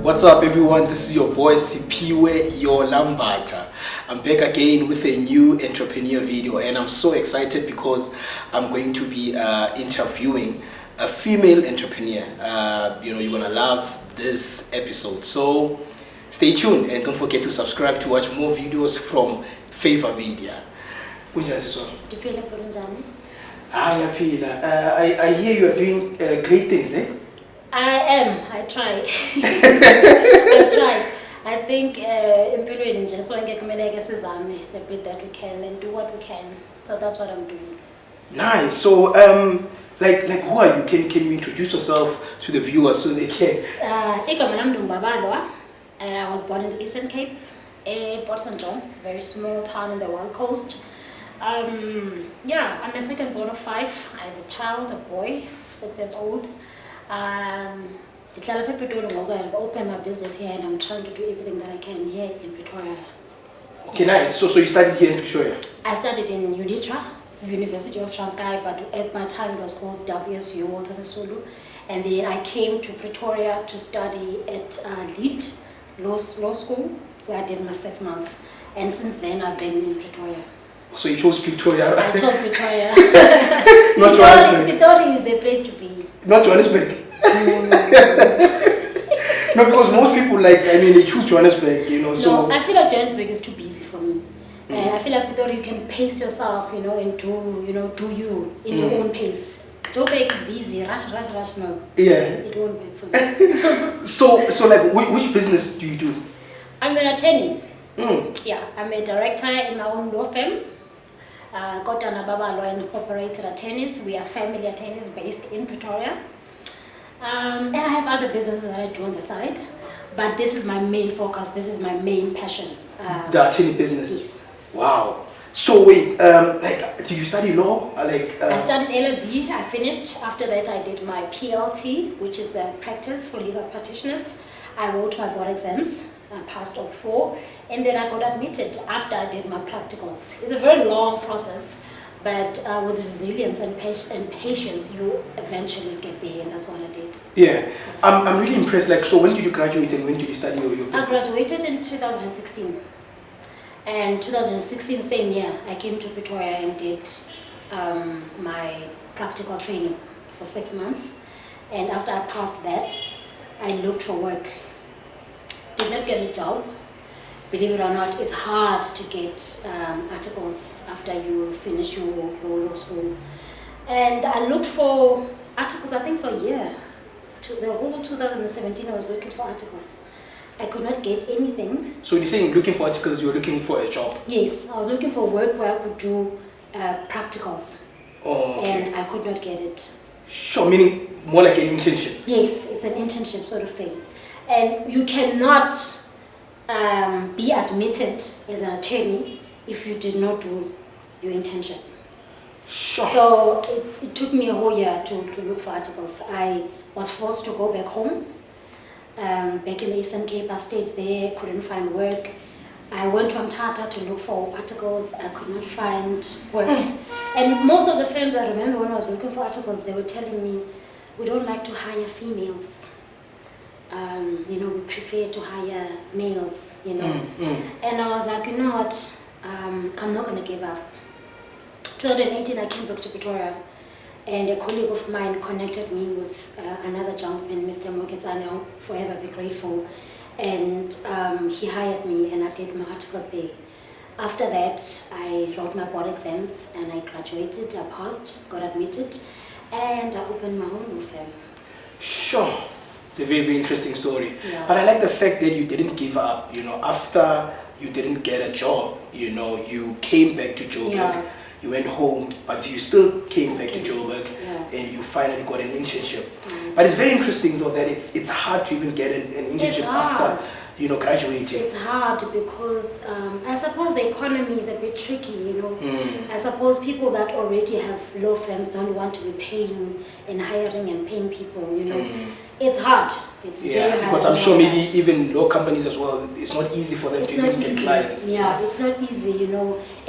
What's up, everyone? This is your boy Sipiwe Your Lambata. I'm back again with a new entrepreneur video, and I'm so excited because I'm going to be interviewing a female entrepreneur. You're gonna love this episode, so stay tuned and don't forget to subscribe to watch more videos from Favor Media. I hear you are doing great things, eh? I try. I try. I think in just one get the bit that we can and do what we can. So that's what I'm doing. Nice. So like who are you? Can you introduce yourself to the viewers so they can? Kotana Babalwa. I was born in the Eastern Cape, Port St. John's, very small town in the Wild Coast. I'm a second born of 5. I have a child, a boy, 6 years old. I open my business here and I'm trying to do everything that I can here in Pretoria. Okay, nice. So you studied here in Pretoria? I studied in UNITRA, University of Transkei, but at my time it was called WSU, Walter Sisulu. And then I came to Pretoria to study at Lead Law School, where I did my 6 months. And since then I've been in Pretoria. So you chose Pretoria? I chose Pretoria. Not Johannesburg. Pretoria is the place to be. Not Johannesburg. No, because most people they choose Johannesburg, so. No, I feel like Johannesburg is too busy for me. I feel like Pretoria you can pace yourself, and do you in your own pace. Joburg is busy, rush, no. Yeah. It won't work for me. So which business do you do? I'm an attorney. Yeah, I'm a director in my own law firm. Kotana Babalwa Inc Attorneys. We are family attorneys based in Pretoria. And I have other businesses that I do on the side, but this is my main focus. This is my main passion. The attorney business. Yes. Wow. So wait, do you study law? I studied LLB. I finished. After that, I did my PLT, which is the practice for legal practitioners. I wrote my board exams. I passed all 4, and then I got admitted after I did my practicals. It's a very long process, but with resilience and patience, you eventually get there, and that's what I did. Yeah, I'm really impressed. So when did you graduate and when did you study your business? I graduated in 2016, and 2016 same year I came to Pretoria and did my practical training for 6 months, and after I passed that, I looked for work. Did not get a job. Believe it or not, it's hard to get articles after you finish your law school. And I looked for articles, I think for a year. The whole 2017 I was looking for articles. I could not get anything. So you're saying looking for articles, you're looking for a job? Yes, I was looking for work where I could do practicals. Oh, okay. And I could not get it. Sure, meaning more like an internship? Yes, it's an internship sort of thing. And you cannot be admitted as an attorney if you did not do your internship. Sure. So it took me a whole year to look for articles. I was forced to go back home. Back in the Eastern Cape, I stayed there, couldn't find work. I went to Mthatha to look for articles. I could not find work. And most of the firms, I remember when I was looking for articles, they were telling me, we don't like to hire females. We prefer to hire males, And I was like, you know what, I'm not going to give up. 2018, I came back to Pretoria, and a colleague of mine connected me with another gentleman, Mr. Moketsane. I'll forever be grateful. And he hired me, and I did my articles there. After that, I wrote my board exams, and I graduated, I passed, got admitted, and I opened my own law firm. Sure. It's a very, very interesting story. Yeah. But I like the fact that you didn't give up, after you didn't get a job, you came back to Joburg, Yeah. you went home, but you still came back to Joburg, Yeah. and you finally got an internship. But it's very interesting though that it's hard to even get an internship after, graduating. It's hard because I suppose the economy is a bit tricky, I suppose people that already have law firms don't want to be paying and hiring and paying people, It's hard. It's very hard. Because I'm sure maybe even law companies as well, it's not easy for them to even get clients. Yeah, it's not easy,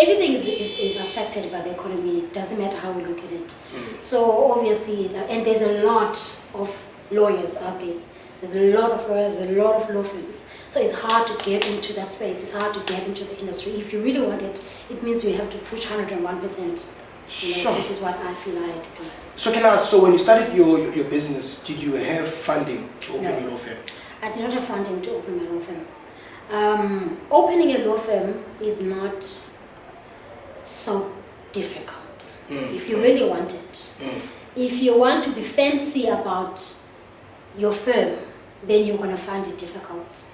Everything is affected by the economy. It doesn't matter how we look at it. So obviously, and there's a lot of lawyers out there. There's a lot of lawyers, a lot of law firms. So it's hard to get into that space. It's hard to get into the industry. If you really want it, it means you have to push 101%, Sure. which is what I feel I had to do. So can I ask, so when you started your business, did you have funding to open your law firm? I did not have funding to open my law firm. Opening a law firm is not so difficult if you really want it. If you want to be fancy about your firm, then you're going to find it difficult.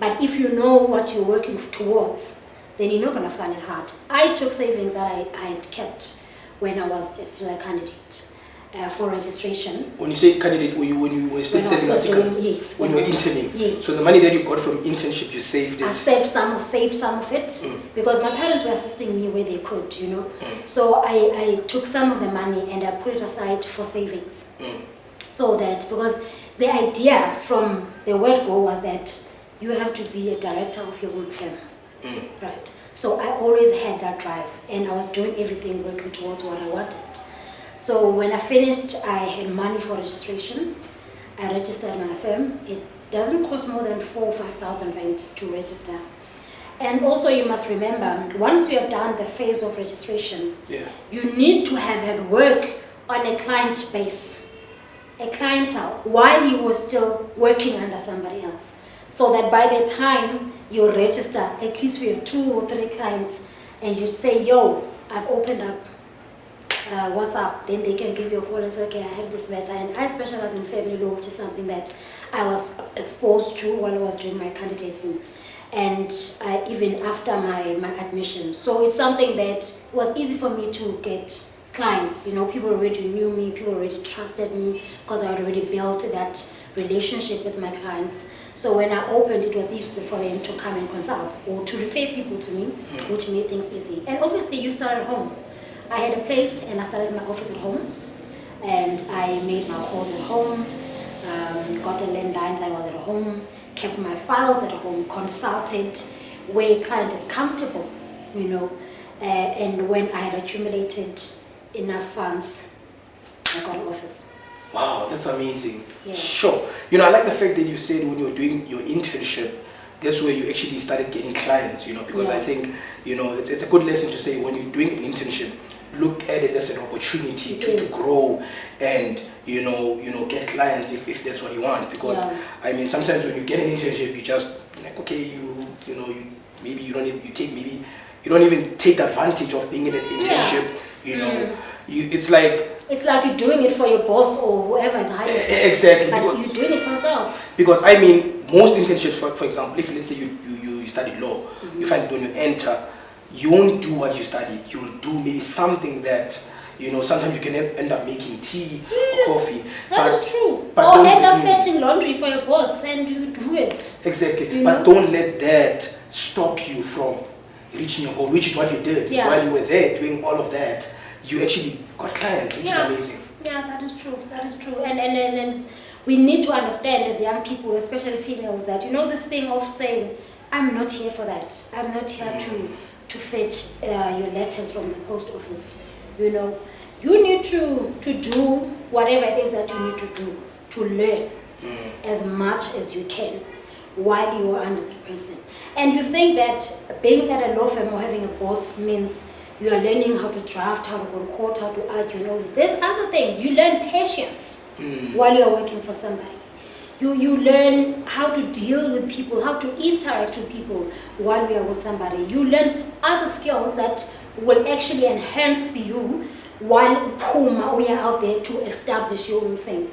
But if you know what you're working towards, then you're not going to find it hard. I took savings that I had kept when I was still a candidate for registration. When you say candidate, when you were still selling articles? Yes. When you were interning? Yes. So the money that you got from internship, you saved it? I saved some of it because my parents were assisting me where they could, So I took some of the money and I put it aside for savings. So that, because the idea from the word go was that you have to be a director of your own firm. Right. So I always had that drive and I was doing everything working towards what I wanted. So when I finished, I had money for registration. I registered my firm. It doesn't cost more than 4,000 or 5,000 rand to register. And also you must remember, once you have done the phase of registration, you need to have had work on a client base, a clientele, while you were still working under somebody else. So that by the time you register, at least we have 2 or 3 clients, and you say, yo, I've opened up WhatsApp, then they can give you a call and say, okay, I have this matter. And I specialize in family law, which is something that I was exposed to while I was doing my candidacy, and even after my admission. So it's something that was easy for me to get clients. People already knew me, people already trusted me because I had already built that relationship with my clients. So when I opened, it was easy for them to come and consult or to refer people to me, which made things easy. And obviously you start at home. I had a place and I started my office at home, and I made my calls at home, got a landline that was at home, kept my files at home, consulted where a client is comfortable, and when I had accumulated enough funds, I got an office. Wow, that's amazing. Yeah. Sure. I like the fact that you said when you were doing your internship, that's where you actually started getting clients, because I think, it's a good lesson to say when you're doing an internship, look at it as an opportunity to grow and, get clients if that's what you want. Because, sometimes when you get an internship, you just, like, okay, maybe you don't even take the advantage of being in an internship, it's like you're doing it for your boss or whoever is hiring you. Exactly. But you're doing it for yourself. Because most internships, for example, if let's say you studied law, you find that when you enter, you won't do what you studied. You'll do maybe something that, sometimes you can end up making tea or coffee. That is true. Or end up fetching laundry for your boss and you do it. Exactly. But don't let that stop you from reaching your goal, which is what you did. While you were there doing all of that, you actually got clients, which is amazing. Yeah, that is true. That is true. And we need to understand as young people, especially females, that this thing of saying, I'm not here for that. I'm not here to fetch your letters from the post office. You need to do whatever it is that you need to do to learn as much as you can while you are under the person. And you think that being at a law firm or having a boss means you are learning how to draft, how to go to court, how to argue, and all this. There's other things. You learn patience while you are working for somebody. You learn how to deal with people, how to interact with people while you are with somebody. You learn other skills that will actually enhance you while we are out there to establish your own thing.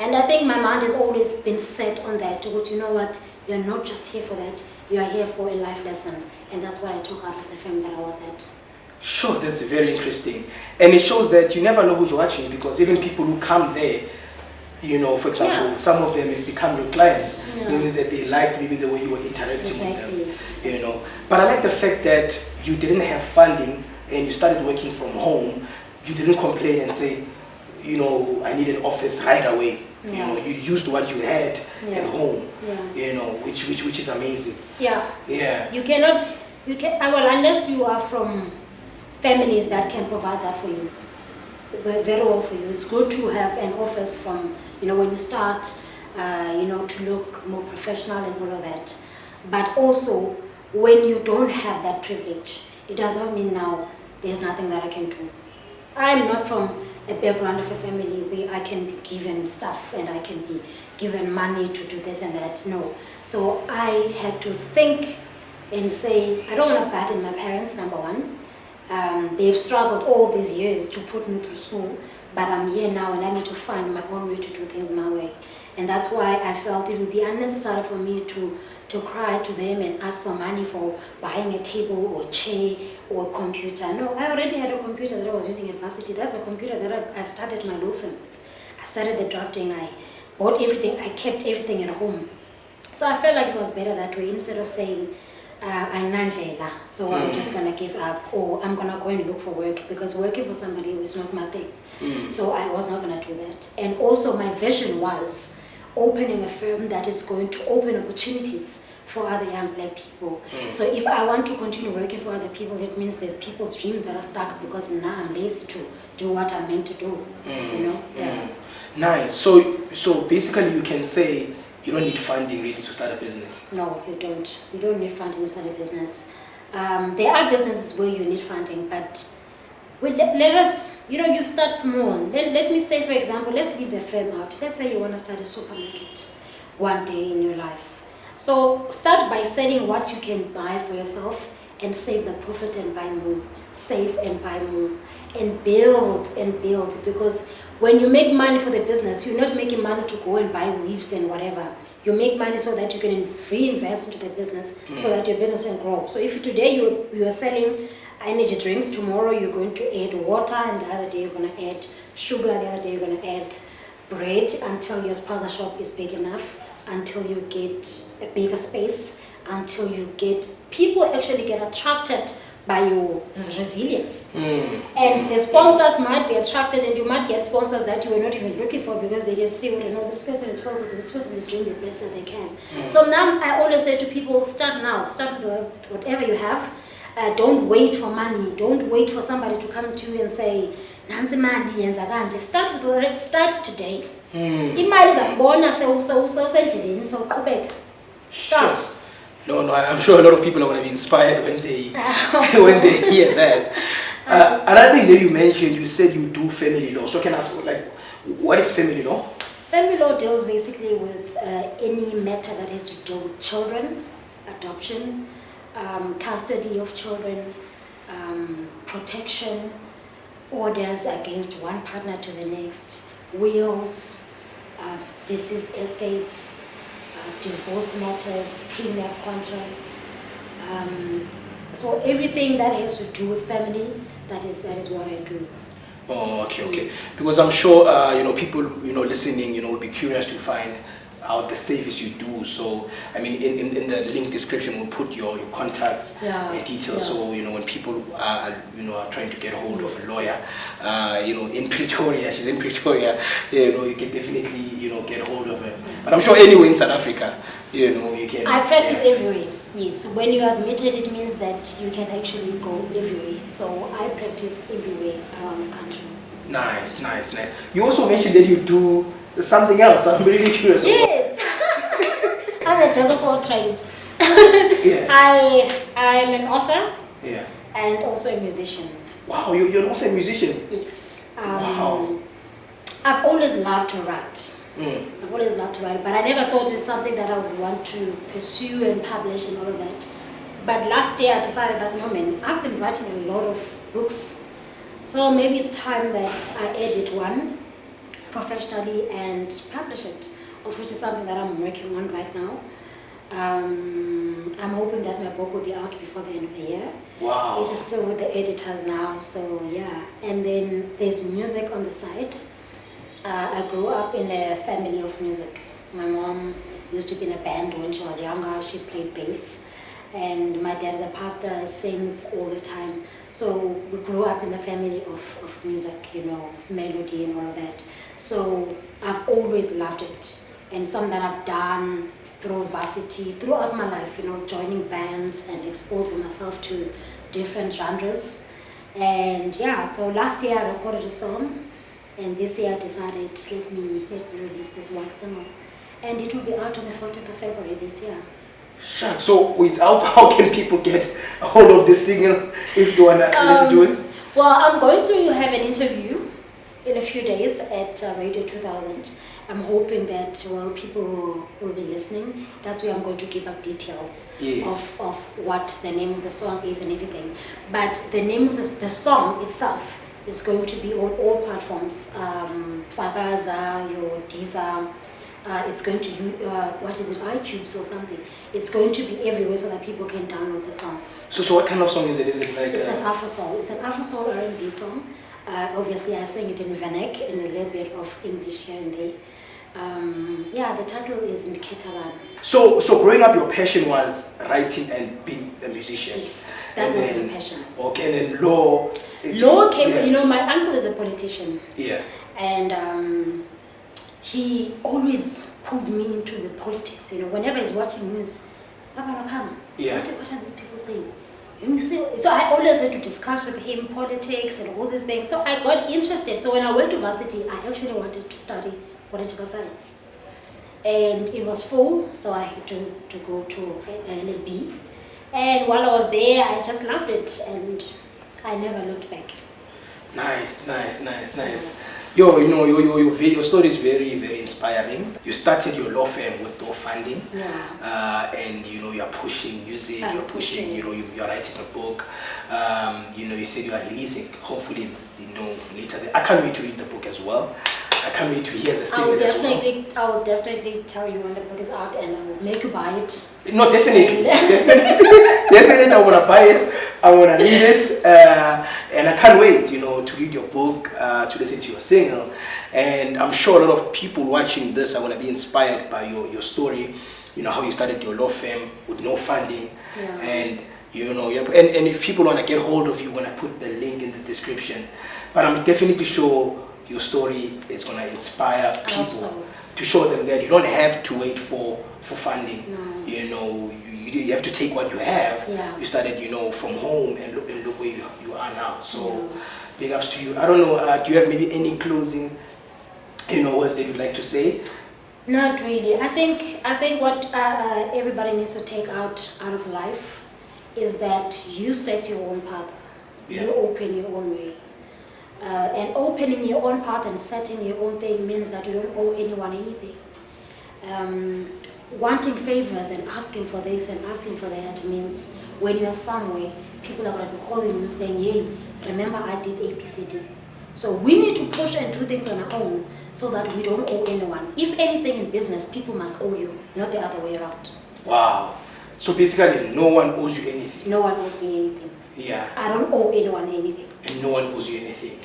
And I think my mind has always been set on that. But you know what? You're not just here for that. You are here for a life lesson. And that's what I took out of the firm that I was at. Sure, that's very interesting. And it shows that you never know who's watching, because even people who come there, for example, some of them have become your clients, meaning that they liked maybe the way you were interacting with them, But I like the fact that you didn't have funding and you started working from home. You didn't complain and say, I need an office right away. You used what you had at home, which is amazing. You cannot, unless you are from families that can provide that for you, very well for you. It's good to have an office from, when you start, to look more professional and all of that. But also, when you don't have that privilege, it does not mean now there's nothing that I can do. I'm not from a background of a family where I can be given stuff and I can be given money to do this and that. No. So I had to think and say, I don't want to burden my parents, number one. They've struggled all these years to put me through school, but I'm here now and I need to find my own way to do things my way. And that's why I felt it would be unnecessary for me to cry to them and ask for money for buying a table or a chair or a computer. No, I already had a computer that I was using at varsity. That's a computer that I started my law firm with. I started the drafting, I bought everything, I kept everything at home. So I felt like it was better that way, instead of saying, I'm so I'm just going to give up, or I'm going to go and look for work, because working for somebody was not my thing. So I was not going to do that. And also my vision was opening a firm that is going to open opportunities for other young black people. So if I want to continue working for other people, it means there's people's dreams that are stuck because now I'm lazy to do what I'm meant to do. Yeah. Nice. So basically you can say you don't need funding really to start a business. No, you don't. You don't need funding to start a business. There are businesses where you need funding, but let us, you start small. Let me say, for example, let's leave the firm out. Let's say you want to start a supermarket one day in your life. So start by selling what you can buy for yourself and save the profit and buy more. Save and buy more. And build, because when you make money for the business, you're not making money to go and buy weaves and whatever. You make money so that you can reinvest into the business so that your business can grow. So if today you are selling energy drinks, tomorrow you're going to add water, and the other day you're going to add sugar, the other day you're going to add bread, until your sponsor shop is big enough, until you get a bigger space, until you get people actually get attracted by your resilience. And the sponsors might be attracted, and you might get sponsors that you were not even looking for, because they can see, this person is focused and this person is doing the best that they can. So now I always say to people, start now. Start with whatever you have. Don't wait for money. Don't wait for somebody to come to you and say, Nansi mali yenza kanje. Start with what. Start today. Imali zakubona sewusendleleni sewuqhubeka. Start. Sure. No, I'm sure a lot of people are going to be inspired when they when they hear that. Another thing that you mentioned, you said you do family law. So can I ask, what is family law? Family law deals basically with any matter that has to do with children, adoption, custody of children, protection, orders against one partner to the next, wills, deceased estates, divorce matters, prenup contracts. So everything that has to do with family, that is what I do. Oh, okay. Because I'm sure people listening will be curious to find out the service you do. So I mean, in the link description we'll put your contacts and details. So when people are trying to get a hold of a lawyer, in Pretoria, she's in Pretoria, you can definitely get a hold of her. But I'm sure anywhere in South Africa, you can. I practice everywhere. Yes, when you are admitted, it means that you can actually go everywhere. So I practice everywhere around the country. Nice. You also mentioned that you do something else. I'm really curious. Yes. I'm a jack of all trades. Yeah. I'm an author. Yeah. And also a musician. Wow, you're also a musician. Yes. Wow. I've always loved to write. I've always loved to write, but I never thought it was something that I would want to pursue and publish and all of that. But last year I decided that, I've been writing a lot of books. So maybe it's time that I edit one professionally and publish it, of which is something that I'm working on right now. I'm hoping that my book will be out before the end of the year. Wow. It is still with the editors now, so yeah. And then there's music on the side. I grew up in a family of music. My mom used to be in a band when she was younger. She played bass. And my dad is a pastor, sings all the time. So we grew up in the family of music, of melody and all of that. So I've always loved it. And something that I've done through varsity, throughout my life, joining bands and exposing myself to different genres. And yeah, so last year I recorded a song. And this year I decided, let me release this one single. And it will be out on the 14th of February this year. Sure. So how can people get a hold of the single if they want to listen to it? Well, I'm going to have an interview in a few days at Radio 2000. I'm hoping that people will be listening. That's where I'm going to give up details of what the name of the song is and everything. But the name of the song itself is going to be on all platforms. Fagaza, your Deezer. It's going to what is it, iTunes or something. It's going to be everywhere so that people can download the song. So what kind of song is it? Is it like? It's an Afro soul. It's an Afro soul R&B song. Obviously, I sing it in Vanek and a little bit of English here and there. The title is in Kotana. So growing up, your passion was writing and being a musician. Yes, that was my passion. Okay, and then law. Law came. You know, my uncle is a politician. Yeah. And he always pulled me into the politics. You know, whenever he's watching news, Baba, come. Yeah. What are these people saying? You see, so I always had to discuss with him politics and all these things. So I got interested. So when I went to varsity, I actually wanted to study political science. And it was full, so I had to go to LLB. And while I was there, I just loved it, and I never looked back. Nice. Your story is very, very inspiring. You started your law firm with no funding, and you're pushing music. You're pushing. You're writing a book. You said you are releasing. Hopefully, later. I can't wait to read the book as well. I can't wait to hear the single I will definitely tell you when the book is out, and I will make you buy it. No, definitely. Definitely, I want to buy it. I want to read it, and I can't wait, to read your book, to listen to your single. And I'm sure a lot of people watching this are going to be inspired by your story. How you started your law firm with no funding, and and if people want to get hold of you, when I put the link in the description. But I'm definitely sure your story is going to inspire people to show them that you don't have to wait for funding. No. You have to take what you have. You started, from home, and look where you are now. So big ups to you. I don't know, do you have maybe any closing, words that you'd like to say? Not really. I think what everybody needs to take out of life is that you set your own path. You open your own way. And opening your own path and setting your own thing means that you don't owe anyone anything. Wanting favors and asking for this and asking for that means when you are somewhere, people are going to be calling you saying, hey, remember I did ABCD. So we need to push and do things on our own so that we don't owe anyone. If anything in business, people must owe you, not the other way around. Wow. So basically, no one owes you anything. No one owes me anything. Yeah. I don't owe anyone anything. And no one owes you anything.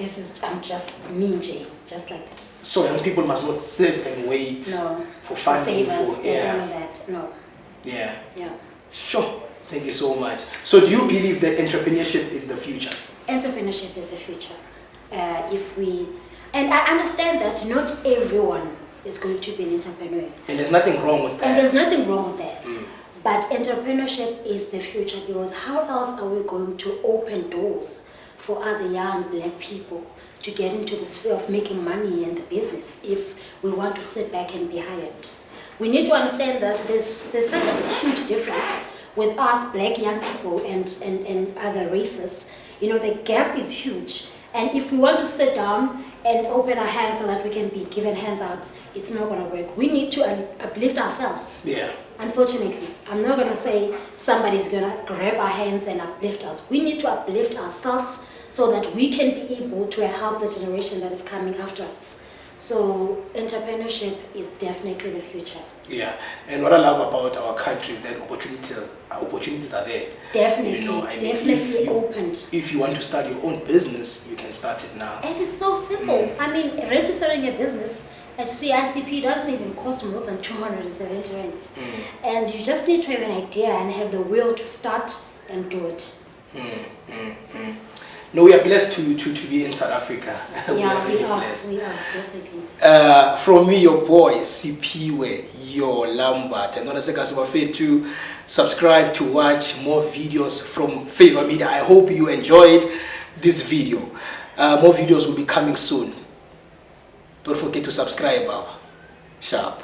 I'm just mean, Jay, just like this. So young people must not sit and wait for funding, favors and all of that. No. Yeah. Yeah. Sure. Thank you so much. So do you believe that entrepreneurship is the future? Entrepreneurship is the future. And I understand that not everyone is going to be an entrepreneur. And there's nothing wrong with that. And there's nothing wrong with that. But entrepreneurship is the future, because how else are we going to open doors for other young black people to get into the sphere of making money and the business if we want to sit back and be hired? We need to understand that there's such a huge difference with us black young people and other races. The gap is huge. And if we want to sit down and open our hands so that we can be given handouts, it's not going to work. We need to uplift ourselves. Yeah. Unfortunately, I'm not going to say somebody's going to grab our hands and uplift us. We need to uplift ourselves so that we can be able to help the generation that is coming after us. So entrepreneurship is definitely the future. Yeah, and what I love about our country is that opportunities are there. Definitely, definitely opened. If you want to start your own business, you can start it now. And it's so simple. I mean, registering a business at CICP doesn't even cost more than 270 rands. And you just need to have an idea and have the will to start and do it. No, we are blessed to be in South Africa. Yeah, we are definitely. From me, your boy, Sipiwe, your Lambert. And don't forget to subscribe to watch more videos from Favor Media. I hope you enjoyed this video. More videos will be coming soon. Don't forget to subscribe. Sharp.